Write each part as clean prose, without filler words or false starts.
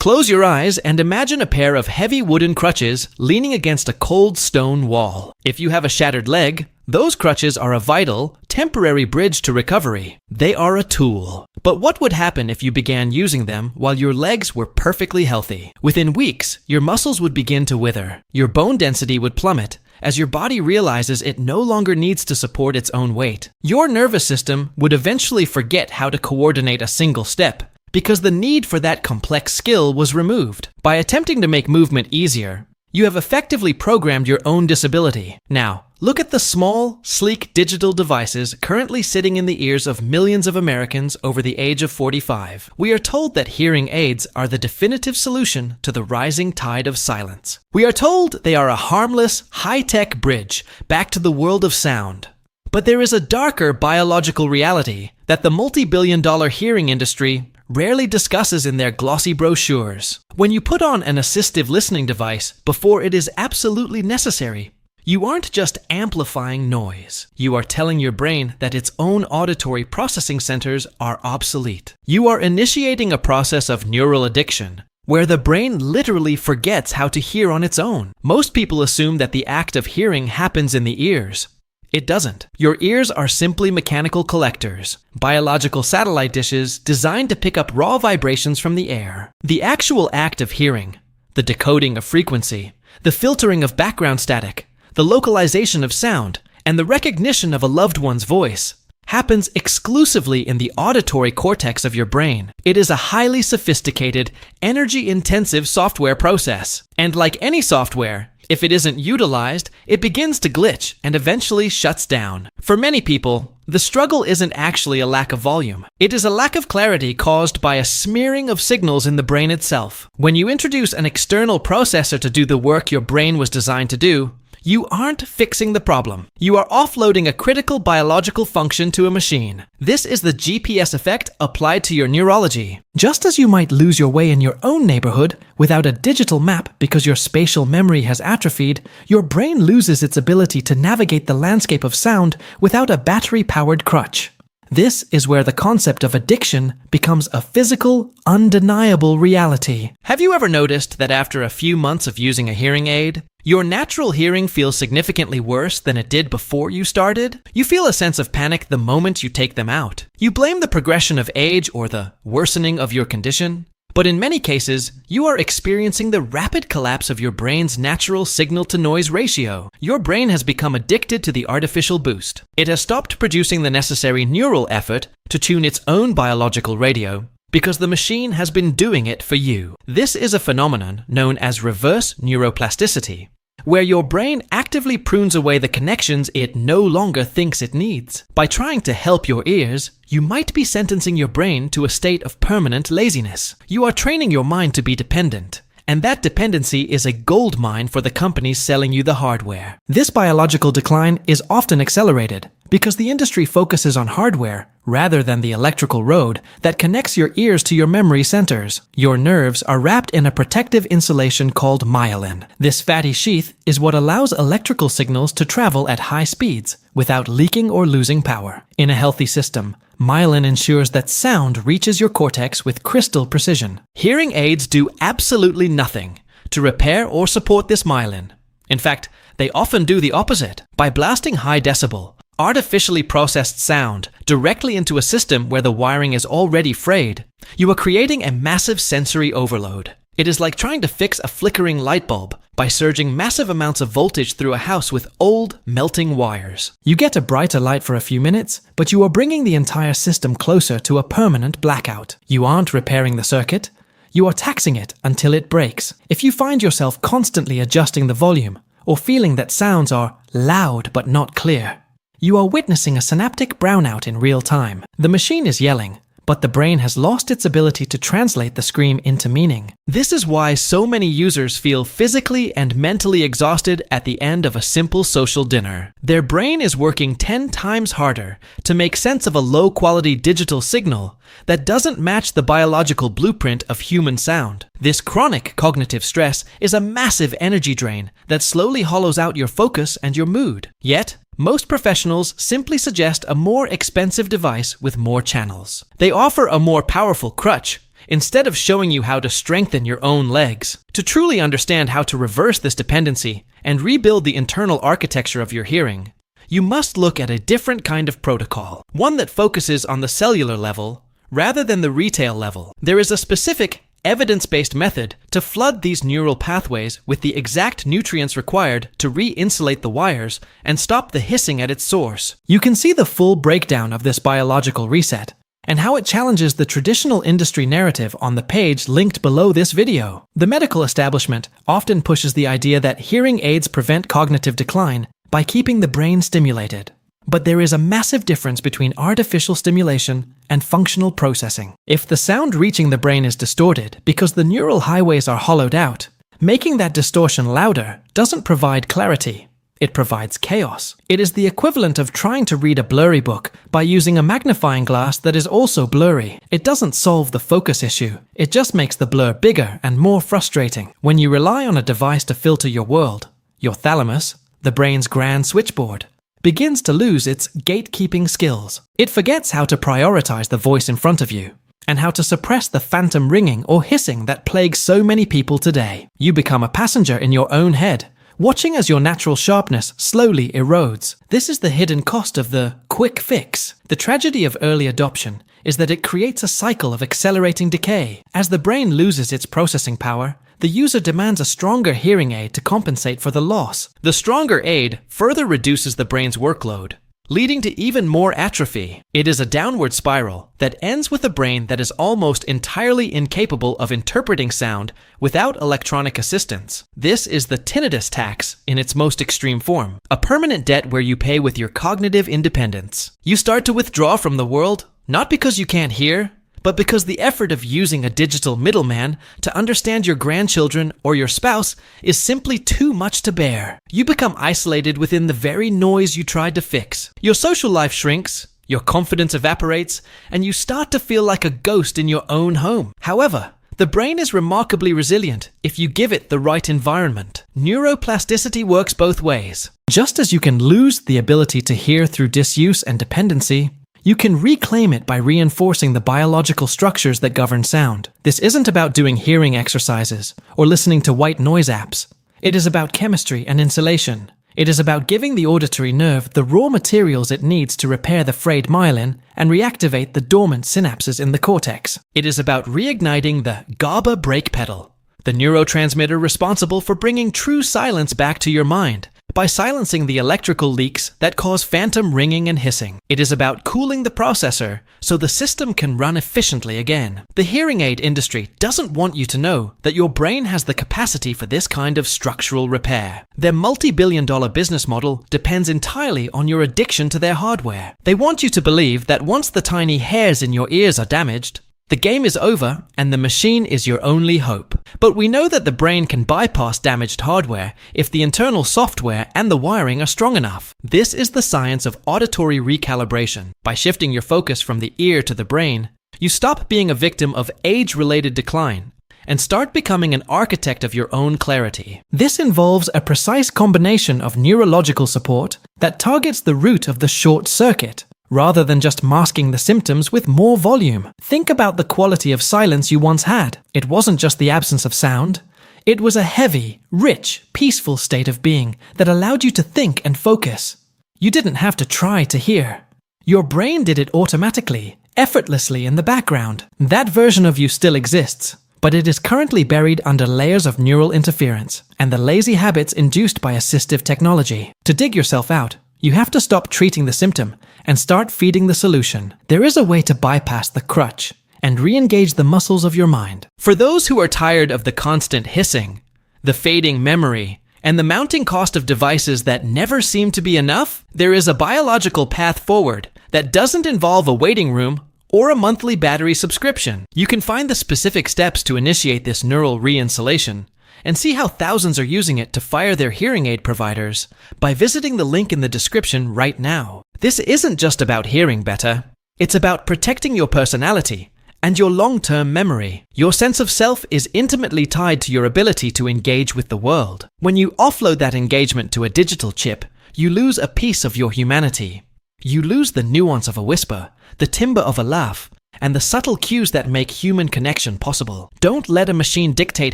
Close your eyes and imagine a pair of heavy wooden crutches leaning against a cold stone wall. If you have a shattered leg, those crutches are a vital, temporary bridge to recovery. They are a tool. But what would happen if you began using them while your legs were perfectly healthy? Within weeks, your muscles would begin to wither. Your bone density would plummet as your body realizes it no longer needs to support its own weight. Your nervous system would eventually forget how to coordinate a single step because the need for that complex skill was removed. By attempting to make movement easier, you have effectively programmed your own disability. Now, look at the small, sleek digital devices currently sitting in the ears of millions of Americans over the age of 45. We are told that hearing aids are the definitive solution to the rising tide of silence. We are told they are a harmless, high-tech bridge back to the world of sound. But there is a darker biological reality that the multi-billion-dollar hearing industry rarely discusses in their glossy brochures. When you put on an assistive listening device before it is absolutely necessary, you aren't just amplifying noise. You are telling your brain that its own auditory processing centers are obsolete. You are initiating a process of neural addiction, where the brain literally forgets how to hear on its own. Most people assume that the act of hearing happens in the ears. It doesn't. Your ears are simply mechanical collectors, biological satellite dishes designed to pick up raw vibrations from the air. The actual act of hearing, the decoding of frequency, the filtering of background static, the localization of sound, and the recognition of a loved one's voice happens exclusively in the auditory cortex of your brain. It is a highly sophisticated, energy-intensive software process. And like any software, if it isn't utilized, it begins to glitch and eventually shuts down. For many people, the struggle isn't actually a lack of volume. It is a lack of clarity caused by a smearing of signals in the brain itself. When you introduce an external processor to do the work your brain was designed to do, you aren't fixing the problem. You are offloading a critical biological function to a machine. This is the GPS effect applied to your neurology. Just as you might lose your way in your own neighborhood without a digital map because your spatial memory has atrophied, your brain loses its ability to navigate the landscape of sound without a battery-powered crutch. This is where the concept of addiction becomes a physical, undeniable reality. Have you ever noticed that after a few months of using a hearing aid, your natural hearing feels significantly worse than it did before you started? You feel a sense of panic the moment you take them out. You blame the progression of age or the worsening of your condition. But in many cases, you are experiencing the rapid collapse of your brain's natural signal-to-noise ratio. Your brain has become addicted to the artificial boost. It has stopped producing the necessary neural effort to tune its own biological radio because the machine has been doing it for you. This is a phenomenon known as reverse neuroplasticity, where your brain actively prunes away the connections it no longer thinks it needs. By trying to help your ears, you might be sentencing your brain to a state of permanent laziness. You are training your mind to be dependent, and that dependency is a goldmine for the companies selling you the hardware. This biological decline is often accelerated because the industry focuses on hardware rather than the electrical road that connects your ears to your memory centers. Your nerves are wrapped in a protective insulation called myelin. This fatty sheath is what allows electrical signals to travel at high speeds without leaking or losing power. In a healthy system, myelin ensures that sound reaches your cortex with crystal precision. Hearing aids do absolutely nothing to repair or support this myelin. In fact, they often do the opposite. By blasting high decibel, artificially processed sound directly into a system where the wiring is already frayed, you are creating a massive sensory overload. It is like trying to fix a flickering light bulb by surging massive amounts of voltage through a house with old, melting wires. You get a brighter light for a few minutes, but you are bringing the entire system closer to a permanent blackout. You aren't repairing the circuit, you are taxing it until it breaks. If you find yourself constantly adjusting the volume, or feeling that sounds are loud but not clear, you are witnessing a synaptic brownout in real time. The machine is yelling, but the brain has lost its ability to translate the scream into meaning. This is why so many users feel physically and mentally exhausted at the end of a simple social dinner. Their brain is working 10 times harder to make sense of a low-quality digital signal that doesn't match the biological blueprint of human sound. This chronic cognitive stress is a massive energy drain that slowly hollows out your focus and your mood. Yet, most professionals simply suggest a more expensive device with more channels. They offer a more powerful crutch, instead of showing you how to strengthen your own legs. To truly understand how to reverse this dependency and rebuild the internal architecture of your hearing, you must look at a different kind of protocol, one that focuses on the cellular level rather than the retail level. There is a specific, evidence-based method to flood these neural pathways with the exact nutrients required to re-insulate the wires and stop the hissing at its source. You can see the full breakdown of this biological reset and how it challenges the traditional industry narrative on the page linked below this video. The medical establishment often pushes the idea that hearing aids prevent cognitive decline by keeping the brain stimulated. But there is a massive difference between artificial stimulation and functional processing. If the sound reaching the brain is distorted because the neural highways are hollowed out, making that distortion louder doesn't provide clarity. It provides chaos. It is the equivalent of trying to read a blurry book by using a magnifying glass that is also blurry. It doesn't solve the focus issue. It just makes the blur bigger and more frustrating. When you rely on a device to filter your world, your thalamus, the brain's grand switchboard, begins to lose its gatekeeping skills. It forgets how to prioritize the voice in front of you and how to suppress the phantom ringing or hissing that plagues so many people today. You become a passenger in your own head, watching as your natural sharpness slowly erodes. This is the hidden cost of the quick fix. The tragedy of early adoption is that it creates a cycle of accelerating decay. As the brain loses its processing power, the user demands a stronger hearing aid to compensate for the loss. The stronger aid further reduces the brain's workload, leading to even more atrophy. It is a downward spiral that ends with a brain that is almost entirely incapable of interpreting sound without electronic assistance. This is the tinnitus tax in its most extreme form, a permanent debt where you pay with your cognitive independence. You start to withdraw from the world, not because you can't hear, but because the effort of using a digital middleman to understand your grandchildren or your spouse is simply too much to bear. You become isolated within the very noise you tried to fix. Your social life shrinks, your confidence evaporates, and you start to feel like a ghost in your own home. However, the brain is remarkably resilient if you give it the right environment. Neuroplasticity works both ways. Just as you can lose the ability to hear through disuse and dependency, you can reclaim it by reinforcing the biological structures that govern sound. This isn't about doing hearing exercises or listening to white noise apps. It is about chemistry and insulation. It is about giving the auditory nerve the raw materials it needs to repair the frayed myelin and reactivate the dormant synapses in the cortex. It is about reigniting the GABA brake pedal, the neurotransmitter responsible for bringing true silence back to your mind, by silencing the electrical leaks that cause phantom ringing and hissing. It is about cooling the processor so the system can run efficiently again. The hearing aid industry doesn't want you to know that your brain has the capacity for this kind of structural repair. Their multi-billion-dollar business model depends entirely on your addiction to their hardware. They want you to believe that once the tiny hairs in your ears are damaged, the game is over and the machine is your only hope. But we know that the brain can bypass damaged hardware if the internal software and the wiring are strong enough. This is the science of auditory recalibration. By shifting your focus from the ear to the brain, you stop being a victim of age-related decline and start becoming an architect of your own clarity. This involves a precise combination of neurological support that targets the root of the short circuit, rather than just masking the symptoms with more volume. Think about the quality of silence you once had. It wasn't just the absence of sound. It was a heavy, rich, peaceful state of being that allowed you to think and focus. You didn't have to try to hear. Your brain did it automatically, effortlessly in the background. That version of you still exists, but it is currently buried under layers of neural interference and the lazy habits induced by assistive technology. To dig yourself out, you have to stop treating the symptom and start feeding the solution. There is a way to bypass the crutch and re-engage the muscles of your mind. For those who are tired of the constant hissing, the fading memory, and the mounting cost of devices that never seem to be enough, there is a biological path forward that doesn't involve a waiting room or a monthly battery subscription. You can find the specific steps to initiate this neural re-insulation and see how thousands are using it to fire their hearing aid providers by visiting the link in the description right now. This isn't just about hearing better. It's about protecting your personality and your long-term memory. Your sense of self is intimately tied to your ability to engage with the world. When you offload that engagement to a digital chip, you lose a piece of your humanity. You lose the nuance of a whisper, the timbre of a laugh, and the subtle cues that make human connection possible. Don't let a machine dictate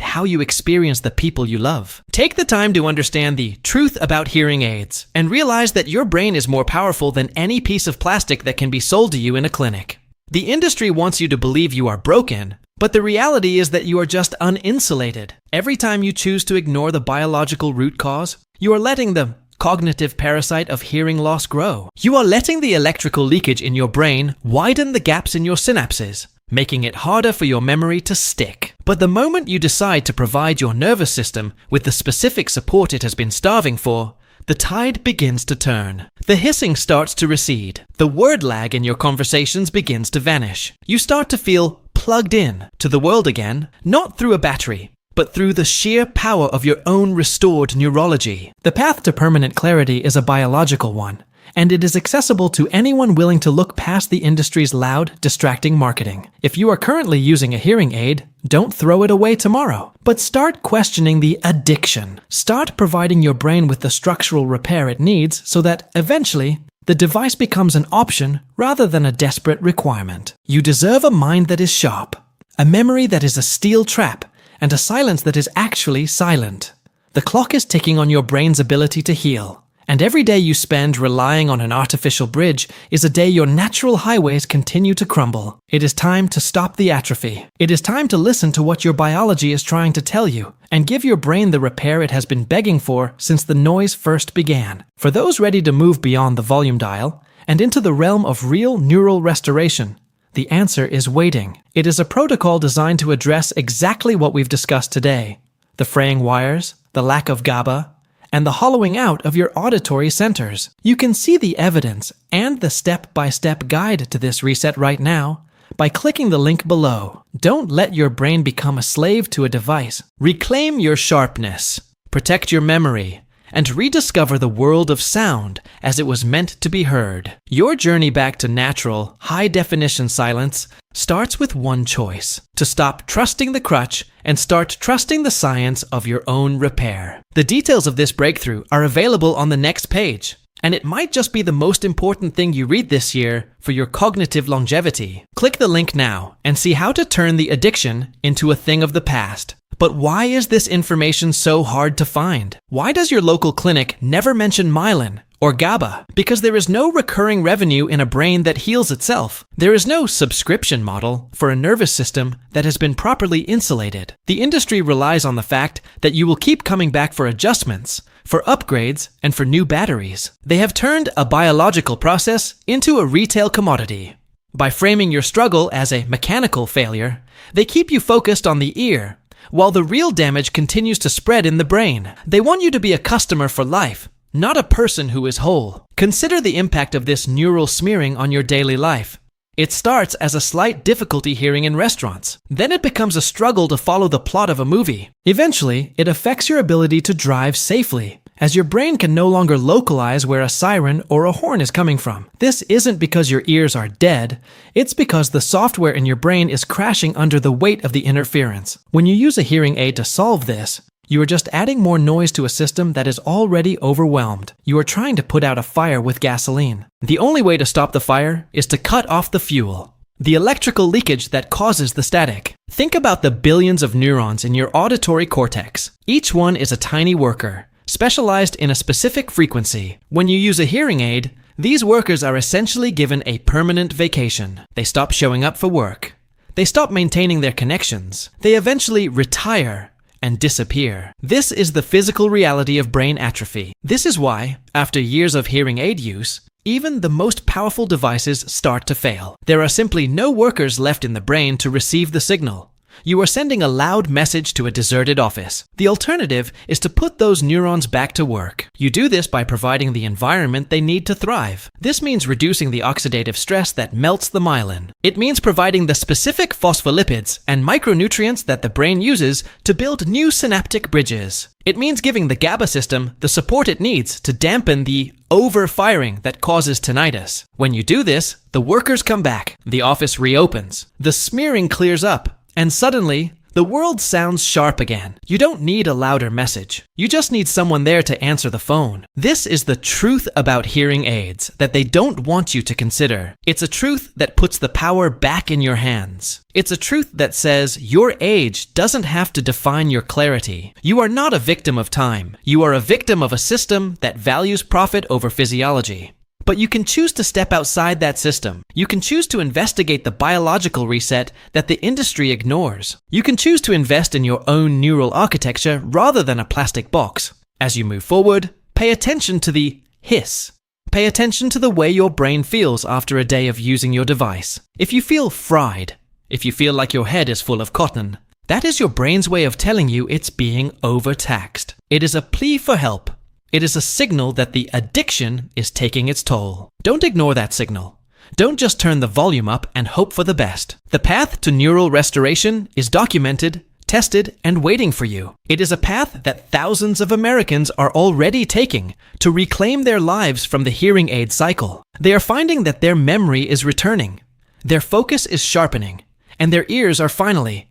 how you experience the people you love. Take the time to understand the truth about hearing aids and realize that your brain is more powerful than any piece of plastic that can be sold to you in a clinic. The industry wants you to believe you are broken, but the reality is that you are just uninsulated. Every time you choose to ignore the biological root cause, you are letting the cognitive parasite of hearing loss grow. You are letting the electrical leakage in your brain widen the gaps in your synapses, making it harder for your memory to stick. But the moment you decide to provide your nervous system with the specific support it has been starving for, the tide begins to turn. The hissing starts to recede. The word lag in your conversations begins to vanish. You start to feel plugged in to the world again, not through a battery, but through the sheer power of your own restored neurology. The path to permanent clarity is a biological one, and it is accessible to anyone willing to look past the industry's loud, distracting marketing. If you are currently using a hearing aid, don't throw it away tomorrow, but start questioning the addiction. Start providing your brain with the structural repair it needs so that, eventually, the device becomes an option rather than a desperate requirement. You deserve a mind that is sharp, a memory that is a steel trap, and a silence that is actually silent. The clock is ticking on your brain's ability to heal, and every day you spend relying on an artificial bridge is a day your natural highways continue to crumble. It is time to stop the atrophy. It is time to listen to what your biology is trying to tell you, and give your brain the repair it has been begging for since the noise first began. For those ready to move beyond the volume dial and into the realm of real neural restoration, the answer is waiting. It is a protocol designed to address exactly what we've discussed today: the fraying wires, the lack of GABA, and the hollowing out of your auditory centers. You can see the evidence and the step-by-step guide to this reset right now by clicking the link below. Don't let your brain become a slave to a device. Reclaim your sharpness, protect your memory, and rediscover the world of sound as it was meant to be heard. Your journey back to natural, high-definition silence starts with one choice: to stop trusting the crutch and start trusting the science of your own repair. The details of this breakthrough are available on the next page, and it might just be the most important thing you read this year for your cognitive longevity. Click the link now and see how to turn the addiction into a thing of the past. But why is this information so hard to find? Why does your local clinic never mention myelin or GABA? Because there is no recurring revenue in a brain that heals itself. There is no subscription model for a nervous system that has been properly insulated. The industry relies on the fact that you will keep coming back for adjustments, for upgrades, and for new batteries. They have turned a biological process into a retail commodity. By framing your struggle as a mechanical failure, they keep you focused on the ear, while the real damage continues to spread in the brain. They want you to be a customer for life, not a person who is whole. Consider the impact of this neural smearing on your daily life. It starts as a slight difficulty hearing in restaurants. Then it becomes a struggle to follow the plot of a movie. Eventually, it affects your ability to drive safely, as your brain can no longer localize where a siren or a horn is coming from. This isn't because your ears are dead, it's because the software in your brain is crashing under the weight of the interference. When you use a hearing aid to solve this, you are just adding more noise to a system that is already overwhelmed. You are trying to put out a fire with gasoline. The only way to stop the fire is to cut off the fuel, the electrical leakage that causes the static. Think about the billions of neurons in your auditory cortex. Each one is a tiny worker, specialized in a specific frequency. When you use a hearing aid, these workers are essentially given a permanent vacation. They stop showing up for work. They stop maintaining their connections. They eventually retire and disappear. This is the physical reality of brain atrophy. This is why, after years of hearing aid use, even the most powerful devices start to fail. There are simply no workers left in the brain to receive the signal. You are sending a loud message to a deserted office. The alternative is to put those neurons back to work. You do this by providing the environment they need to thrive. This means reducing the oxidative stress that melts the myelin. It means providing the specific phospholipids and micronutrients that the brain uses to build new synaptic bridges. It means giving the GABA system the support it needs to dampen the overfiring that causes tinnitus. When you do this, the workers come back, the office reopens, the smearing clears up, and suddenly, The world sounds sharp again. You don't need a louder message. You just need someone there to answer the phone. This is the truth about hearing aids that they don't want you to consider. It's a truth that puts the power back in your hands. It's a truth that says your age doesn't have to define your clarity. You are not a victim of time. You are a victim of a system that values profit over physiology. But you can choose to step outside that system. You can choose to investigate the biological reset that the industry ignores. You can choose to invest in your own neural architecture rather than a plastic box. As you move forward, pay attention to the hiss. Pay attention to the way your brain feels after a day of using your device. If you feel fried, if you feel like your head is full of cotton, that is your brain's way of telling you it's being overtaxed. It is a plea for help. It is a signal that the addiction is taking its toll. Don't ignore that signal. Don't just turn the volume up and hope for the best. The path to neural restoration is documented, tested, and waiting for you. It is a path that thousands of Americans are already taking to reclaim their lives from the hearing aid cycle. They are finding that their memory is returning, their focus is sharpening, and their ears are finally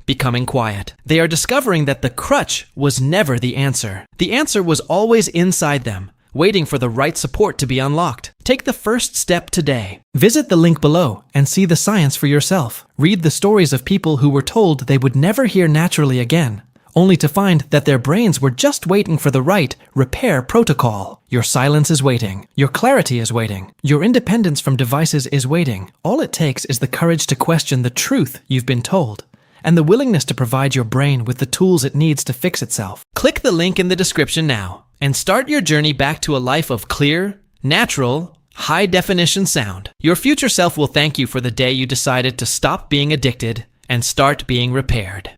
becoming quiet. They are discovering that the crutch was never the answer. The answer was always inside them, waiting for the right support to be unlocked. Take the first step today. Visit the link below and see the science for yourself. Read the stories of people who were told they would never hear naturally again, only to find that their brains were just waiting for the right repair protocol. Your silence is waiting. Your clarity is waiting. Your independence from devices is waiting. All it takes is the courage to question the truth you've been told, and the willingness to provide your brain with the tools it needs to fix itself. Click the link in the description now and start your journey back to a life of clear, natural, high-definition sound. Your future self will thank you for the day you decided to stop being addicted and start being repaired.